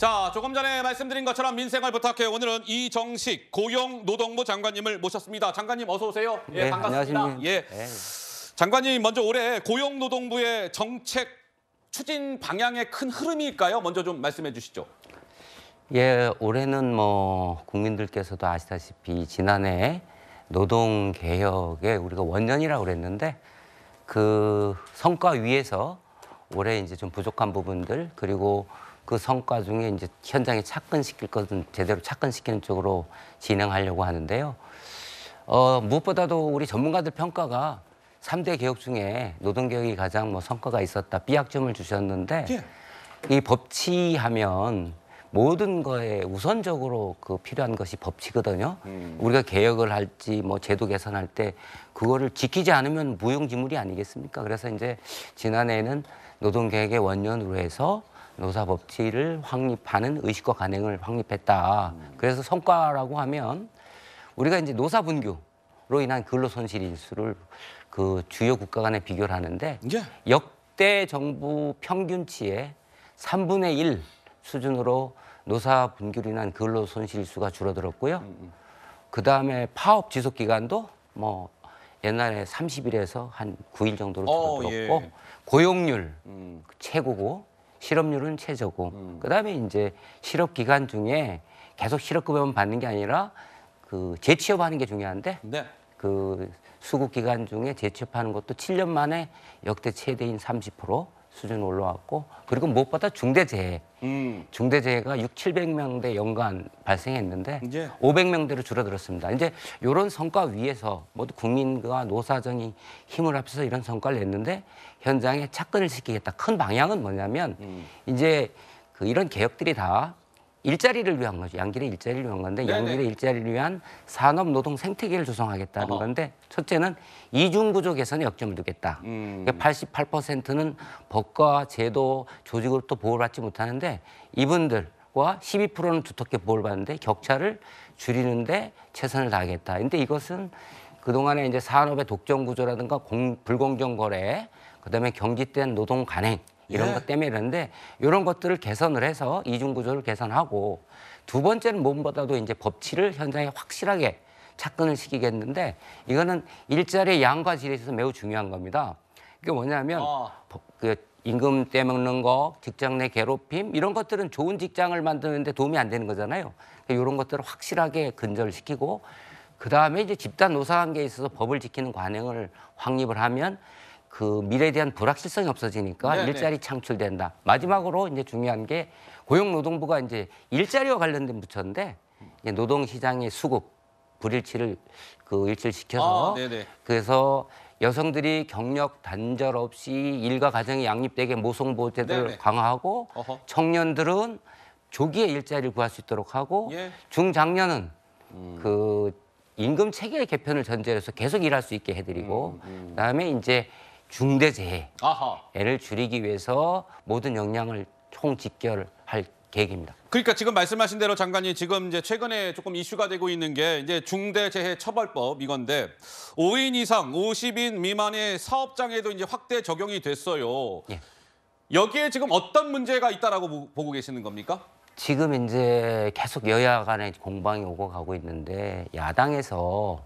자, 조금 전에 말씀드린 것처럼 민생을 부탁해요. 오늘은 이정식 고용노동부 장관님을 모셨습니다. 장관님 어서 오세요. 예, 네, 반갑습니다. 안녕하십니까. 예. 네. 장관님 먼저 올해 고용노동부의 정책 추진 방향의 큰 흐름일까요? 먼저 좀 말씀해 주시죠. 예, 올해는 뭐 국민들께서도 아시다시피 지난해 노동개혁에 우리가 원년이라고 그랬는데 그 성과 위에서 올해 이제 좀 부족한 부분들 그리고 그 성과 중에 이제 현장에 착근시킬 것은 제대로 착근시키는 쪽으로 진행하려고 하는데요. 무엇보다도 우리 전문가들 평가가 3대 개혁 중에 노동개혁이 가장 뭐 성과가 있었다, B학점을 주셨는데 예. 이 법치하면 모든 거에 우선적으로 그 필요한 것이 법치거든요. 우리가 개혁을 할지 뭐 제도 개선할 때 그거를 지키지 않으면 무용지물이 아니겠습니까? 그래서 이제 지난해에는 노동개혁의 원년으로 해서 노사법치를 확립하는 의식과 관행을 확립했다. 그래서 성과라고 하면 우리가 이제 노사분규로 인한 근로손실 인수를 그 주요 국가 간에 비교를 하는데 예. 역대 정부 평균치의 3분의 1 수준으로 노사분규로 인한 근로손실 수가 줄어들었고요. 그다음에 파업 지속 기간도 뭐 옛날에 30일에서 한 9일 정도로 줄어들었고 예. 고용률 최고고 실업률은 최저고 그다음에 이제 실업 기간 중에 계속 실업급여만 받는 게 아니라 그 재취업하는 게 중요한데 네. 그 수급 기간 중에 재취업하는 것도 7년 만에 역대 최대인 30% 수준 올라왔고 그리고 무엇보다 중대재해 중대재해가 700명대 연간 발생했는데 예. 500명대로 줄어들었습니다. 이제 이런 성과 위에서 모두 국민과 노사정이 힘을 합쳐서 이런 성과를 냈는데 현장에 착근을 시키겠다. 큰 방향은 뭐냐면 이제 그 이런 개혁들이 다 일자리를 위한 거죠. 양질의 일자리를 위한 건데 네네. 양질의 일자리를 위한 산업 노동 생태계를 조성하겠다는 어허. 건데 첫째는 이중구조 개선에 역점을 두겠다. 88%는 법과 제도, 조직으로부터 보호를 받지 못하는데 이분들과 12%는 두텁게 보호를 받는데 격차를 줄이는데 최선을 다하겠다. 근데 이것은 그동안에 이제 산업의 독점 구조라든가 불공정 거래, 그다음에 경직된 노동 관행 이런 예. 것 때문에 이러는데 이런 것들을 개선을 해서 이중 구조를 개선하고 두 번째는 무엇보다도 이제 법치를 현장에 확실하게 착근을 시키겠는데 이거는 일자리의 양과 질에 있어서 매우 중요한 겁니다. 이게 뭐냐면 그 임금 떼먹는 거, 직장 내 괴롭힘 이런 것들은 좋은 직장을 만드는데 도움이 안 되는 거잖아요. 그러니까 이런 것들을 확실하게 근절시키고 그다음에 이제 집단 노사관계에 있어서 법을 지키는 관행을 확립을 하면 그 미래에 대한 불확실성이 없어지니까 네네. 일자리 창출된다. 마지막으로 이제 중요한 게 고용노동부가 이제 일자리와 관련된 부처인데 이제 노동시장의 수급 불일치를 그 일치시켜서 네네. 그래서 여성들이 경력 단절 없이 일과 가정이 양립되게 모성보호 제도를 네네. 강화하고 어허. 청년들은 조기에 일자리를 구할 수 있도록 하고 예. 중장년은 그 임금 체계 개편을 전제로 해서 계속 일할 수 있게 해드리고 그다음에 이제 중대재해를 아하. 줄이기 위해서 모든 역량을 총집결할 계획입니다. 그러니까 지금 말씀하신 대로 장관님 지금 이제 최근에 조금 이슈가 되고 있는 게 이제 중대재해처벌법 이건데 5인 이상 50인 미만의 사업장에도 이제 확대 적용이 됐어요. 예. 여기에 지금 어떤 문제가 있다라고 보고 계시는 겁니까? 지금 이제 계속 여야 간에 공방이 오고 가고 있는데 야당에서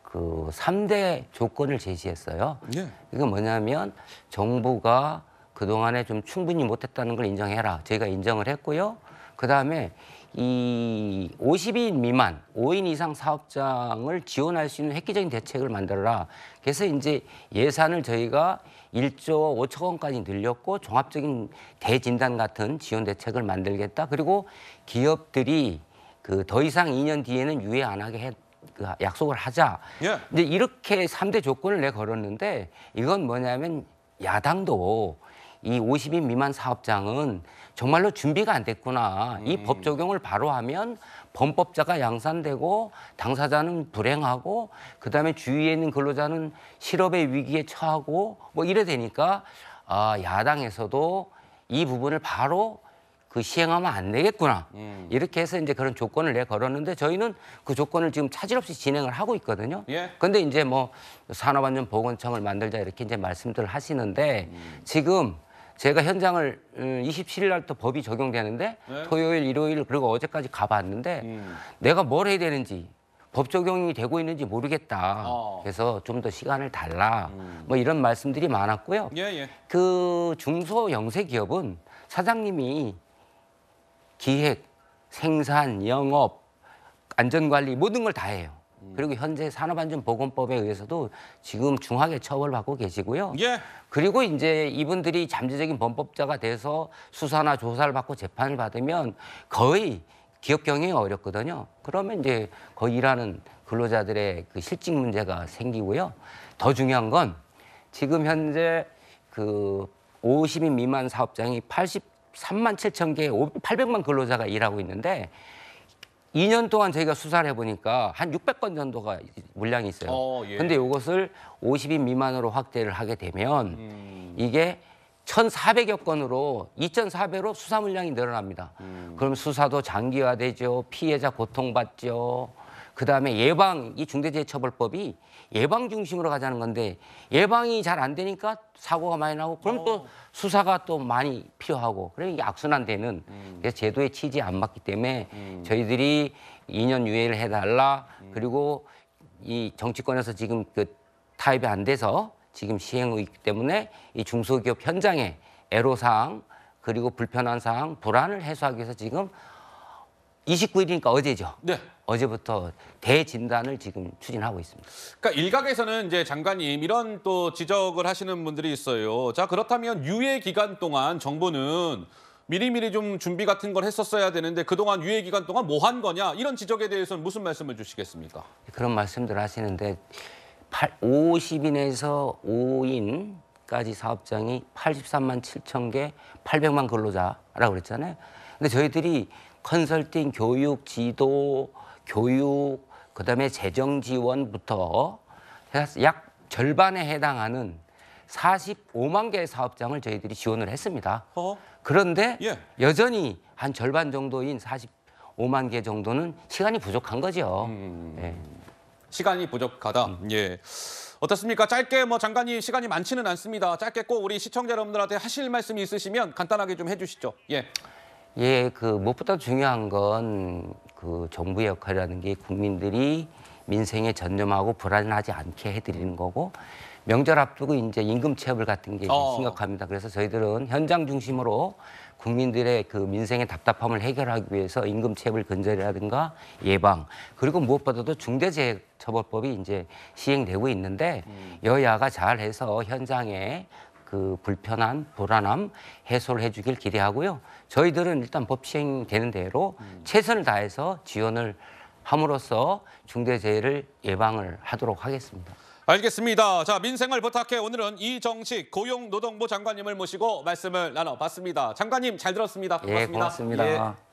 그 3대 조건을 제시했어요. 예. 이건 뭐냐면 정부가 그동안에 좀 충분히 못했다는 걸 인정해라. 저희가 인정을 했고요. 그다음에 이 50인 미만, 5인 이상 사업장을 지원할 수 있는 획기적인 대책을 만들어라. 그래서 이제 예산을 저희가 1조 5천 원까지 늘렸고 종합적인 대진단 같은 지원 대책을 만들겠다. 그리고 기업들이 그 더 이상 2년 뒤에는 유예 안 하게 그 약속을 하자. 예. 이제 이렇게 3대 조건을 내 걸었는데 이건 뭐냐면 야당도 이 50인 미만 사업장은 정말로 준비가 안 됐구나. 이 법 적용을 바로 하면 범법자가 양산되고 당사자는 불행하고 그다음에 주위에 있는 근로자는 실업의 위기에 처하고 뭐 이래 되니까 야당에서도 이 부분을 바로 그 시행하면 안 되겠구나. 이렇게 해서 이제 그런 조건을 내 걸었는데 저희는 그 조건을 지금 차질 없이 진행을 하고 있거든요. 예. 근데 이제 뭐 산업안전보건청을 만들자 이렇게 이제 말씀들을 하시는데 지금 제가 현장을 27일 날 또 법이 적용되는데 네. 토요일, 일요일 그리고 어제까지 가봤는데 내가 뭘 해야 되는지 법 적용이 되고 있는지 모르겠다. 그래서 좀 더 시간을 달라. 뭐 이런 말씀들이 많았고요. 예, 예. 그 중소 영세 기업은 사장님이 기획, 생산, 영업, 안전관리 모든 걸 다 해요. 그리고 현재 산업안전보건법에 의해서도 지금 중하게 처벌받고 계시고요. 예. 그리고 이제 이분들이 잠재적인 범법자가 돼서 수사나 조사를 받고 재판을 받으면 거의 기업 경영이 어렵거든요. 그러면 이제 거기 일하는 근로자들의 그 실직 문제가 생기고요. 더 중요한 건 지금 현재 그 50인 미만 사업장이 83만 7천 개, 800만 근로자가 일하고 있는데 2년 동안 저희가 수사를 해보니까 한 600건 정도가 물량이 있어요. 예. 근데 이것을 50인 미만으로 확대를 하게 되면 이게 1,400여 건으로 2.4배로 수사 물량이 늘어납니다. 그럼 수사도 장기화되죠. 피해자 고통받죠. 그다음에 예방, 이 중대재해처벌법이 예방 중심으로 가자는 건데 예방이 잘 안 되니까 사고가 많이 나고 그럼 또 수사가 또 많이 필요하고 그러니까 이게 악순환되는 그래서 제도의 취지에 안 맞기 때문에 저희들이 2년 유예를 해달라 그리고 이 정치권에서 지금 그 타협이 안 돼서 지금 시행하고 있기 때문에 이 중소기업 현장의 애로사항 그리고 불편한 사항, 불안을 해소하기 위해서 지금 29일이니까 어제죠. 네. 어제부터 대진단을 지금 추진하고 있습니다. 그러니까 일각에서는 이제 장관님 이런 또 지적을 하시는 분들이 있어요. 자, 그렇다면 유예 기간 동안 정부는 미리미리 좀 준비 같은 걸 했었어야 되는데 그동안 유예 기간 동안 뭐 한 거냐? 이런 지적에 대해서는 무슨 말씀을 주시겠습니까? 그런 말씀들 하시는데 50인에서 5인까지 사업장이 83만 7천 개, 800만 근로자라고 그랬잖아요. 근데 저희들이 컨설팅, 교육, 지도, 교육, 그다음에 재정 지원부터 약 절반에 해당하는 45만 개의 사업장을 저희들이 지원을 했습니다. 그런데 예. 여전히 한 절반 정도인 45만 개 정도는 시간이 부족한 거죠. 예. 시간이 부족하다. 예. 어떻습니까? 짧게 뭐 장관님 시간이 많지는 않습니다. 짧게 꼭 우리 시청자 여러분들한테 하실 말씀이 있으시면 간단하게 좀 해주시죠. 예. 예, 그 무엇보다 중요한 건 그 정부의 역할이라는 게 국민들이 민생에 전념하고 불안하지 않게 해드리는 거고 명절 앞두고 이제 임금 체불 같은 게 심각합니다. 그래서 저희들은 현장 중심으로 국민들의 그 민생의 답답함을 해결하기 위해서 임금 체불 근절이라든가 예방 그리고 무엇보다도 중대재해처벌법이 이제 시행되고 있는데 여야가 잘해서 현장에 그 불편한 불안함 해소를 해주길 기대하고요. 저희들은 일단 법 시행되는 대로 최선을 다해서 지원을 함으로써 중대재해를 예방을 하도록 하겠습니다. 알겠습니다. 자, 민생을 부탁해 오늘은 이정식 고용노동부 장관님을 모시고 말씀을 나눠봤습니다. 장관님 잘 들었습니다. 고맙습니다. 예, 고맙습니다. 예.